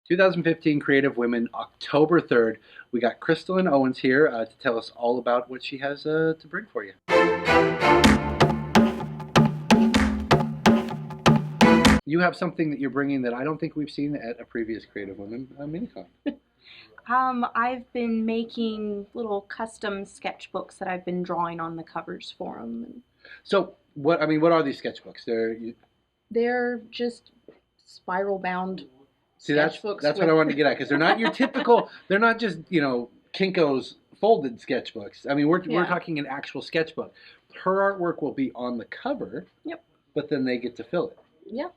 2015 Creative Women, October 3rd. We got Crystaline Owens here to tell us all about what she has to bring for you. You have something that you're bringing that I don't think we've seen at a previous Creative Women minicon. I've been making little custom sketchbooks that I've been drawing on the covers for them. So, what are these sketchbooks? They're just spiral bound See, sketchbooks. That's what I wanted to get at, because they're not your typical. They're not just Kinko's folded sketchbooks. I mean, we're talking an actual sketchbook. Her artwork will be on the cover. Yep. But then they get to fill it. Yeah.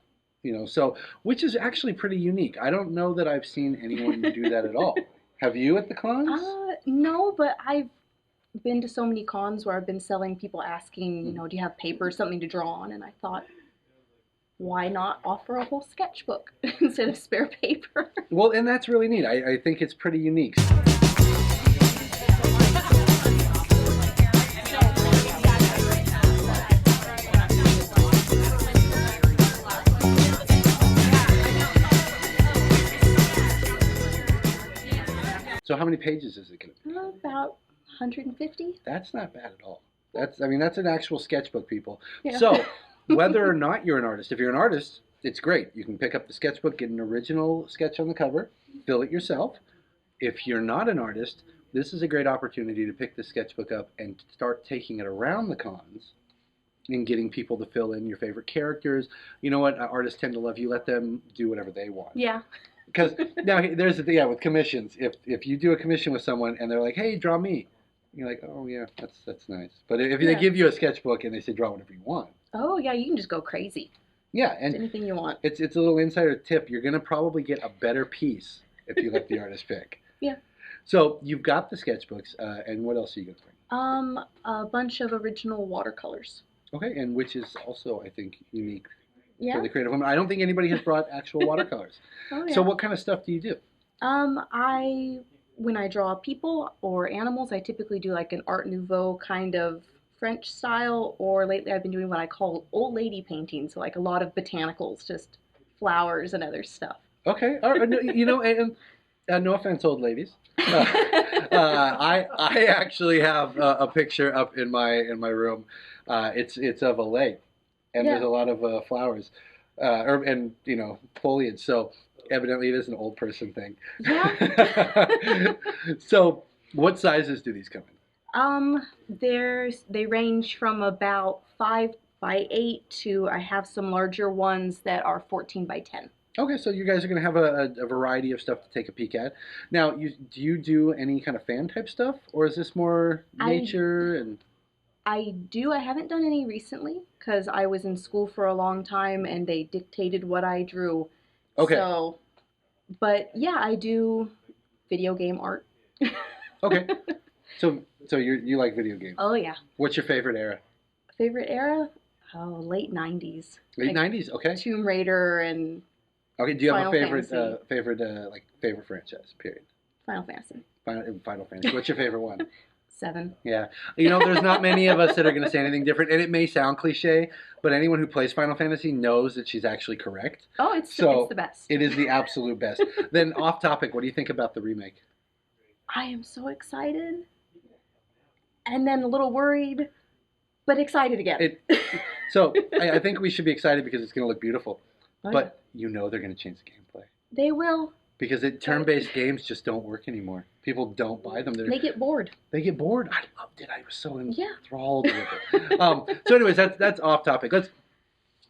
So which is actually pretty unique. I don't know that I've seen anyone do that at all. Have you at the cons? No, but I've been to so many cons where I've been selling, people asking, do you have paper, something to draw on? And I thought, why not offer a whole sketchbook instead of spare paper? Well, and that's really neat. I think it's pretty unique. So how many pages is it going to be? About 150. That's not bad at all. That's an actual sketchbook, people. Yeah. So whether or not you're an artist, if you're an artist, it's great. You can pick up the sketchbook, get an original sketch on the cover, fill it yourself. If you're not an artist, this is a great opportunity to pick the sketchbook up and start taking it around the cons and getting people to fill in your favorite characters. You know what? Artists tend to love you. Let them do whatever they want. Yeah. Because now there's the thing, with commissions. If you do a commission with someone and they're like, "Hey, draw me," you're like, "Oh yeah, that's nice." But if they give you a sketchbook and they say draw whatever you want, oh yeah, you can just go crazy. Yeah, and anything you want. It's a little insider tip. You're gonna probably get a better piece if you let the artist pick. Yeah. So you've got the sketchbooks, and what else are you gonna bring? A bunch of original watercolors. Okay, and which is also, I think, unique. Yeah. For the Creative Women. I don't think anybody has brought actual watercolors. Oh, yeah. So what kind of stuff do you do? When I draw people or animals, I typically do like an Art Nouveau kind of French style, or lately I've been doing what I call old lady painting, so like a lot of botanicals, just flowers and other stuff. Okay, and no offense, old ladies. I actually have a picture up in my room. It's of a lake. And there's a lot of flowers, and foliage. So evidently, it is an old person thing. Yeah. So, what sizes do these come in? They range from about 5x8 to I have some larger ones that are 14x10. Okay, so you guys are going to have a variety of stuff to take a peek at. Now, do you do any kind of fan type stuff, or is this more nature I do. I haven't done any recently because I was in school for a long time and they dictated what I drew. Okay. So, but yeah, I do video game art. Okay. So you like video games? Oh yeah. What's your favorite era? Favorite era? Oh, late 90s. Late 90s. Okay. Tomb Raider and. Okay. Do you have Final a favorite franchise? Period. Final Fantasy. Final Fantasy. What's your favorite one? 7. Yeah. There's not many of us that are going to say anything different, and it may sound cliche, but anyone who plays Final Fantasy knows that she's actually correct. Oh, it's the best. It is the absolute best. Then off topic, what do you think about the remake? I am so excited. And then a little worried, but excited again. So I think we should be excited because it's going to look beautiful. Oh, but they're going to change the gameplay. They will. Because turn-based games just don't work anymore. People don't buy them. They get bored. They get bored. I loved it. I was so enthralled with it. So anyways, that's off topic.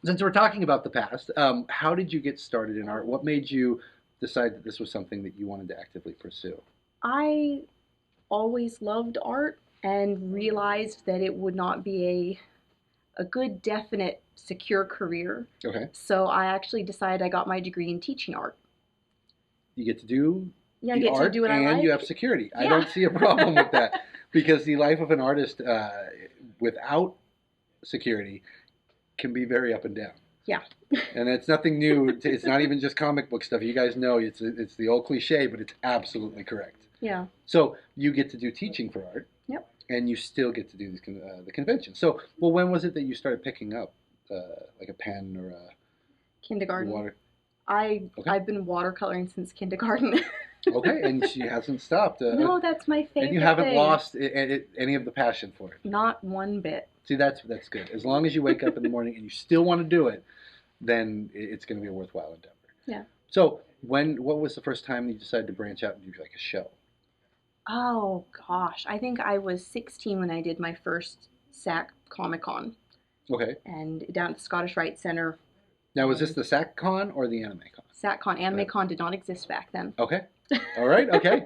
Since we're talking about the past, how did you get started in art? What made you decide that this was something that you wanted to actively pursue? I always loved art and realized that it would not be a good, definite, secure career. Okay. So I actually decided I got my degree in teaching art. You get to do I get art to do what I like. And you have security. Yeah. I don't see a problem with that because the life of an artist without security can be very up and down. Yeah. And it's nothing new. It's not even just comic book stuff. You guys know it's the old cliche, but it's absolutely correct. Yeah. So you get to do teaching for art. Yep. And you still get to do the convention. So, when was it that you started picking up like a pen or a kindergarten? Water? Okay. I've been watercoloring since kindergarten. Okay, and she hasn't stopped. No, that's my favorite and you haven't thing. lost any of the passion for it. Not one bit. See, that's good. As long as you wake up in the morning and you still want to do it, then it's going to be a worthwhile endeavor. Yeah. So, what was the first time you decided to branch out and do like a show? Oh gosh, I think I was 16 when I did my first SAC Comic Con, Okay. and down at the Scottish Rite Center. Now, was this the SAC Con or the Anime Con? SAC Con, Anime Con did not exist back then. Okay. All right. Okay.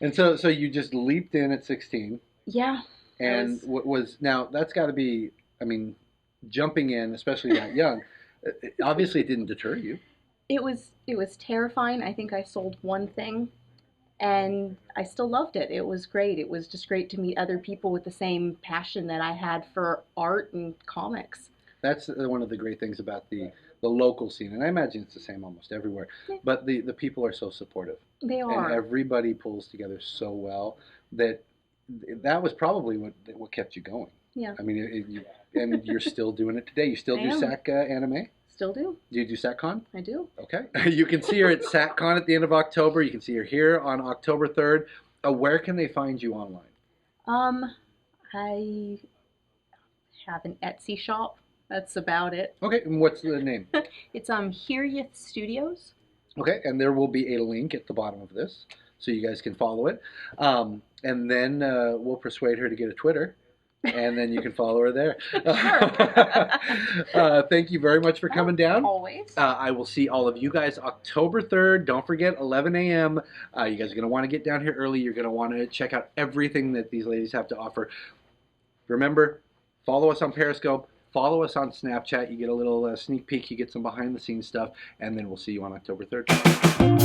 And so you just leaped in at 16. Yeah. And what was now that's got to be, I mean, jumping in, especially that young. Obviously, it didn't deter you. It was terrifying. I think I sold one thing, and I still loved it. It was great. It was just great to meet other people with the same passion that I had for art and comics. That's one of the great things about the local scene, and I imagine it's the same almost everywhere. Yeah. But the people are so supportive, They are. and everybody pulls together so well that was probably what kept you going. Yeah. I mean, and you're still doing it today. You still do SAC anime? Still do. Do you do SACCon? I do. Okay. You can see her at SACCon at the end of October. You can see her here on October 3rd. Where can they find you online? I have an Etsy shop. That's about it. Okay, and what's the name? It's Heryeth Studios. Okay, and there will be a link at the bottom of this, so you guys can follow it. And then we'll persuade her to get a Twitter, and then you can follow her there. Thank you very much for coming down. Always. I will see all of you guys October 3rd. Don't forget, 11 a.m. You guys are going to want to get down here early. You're going to want to check out everything that these ladies have to offer. Remember, follow us on Periscope. Follow us on Snapchat. You get a little sneak peek. You get some behind-the-scenes stuff. And then we'll see you on October 3rd.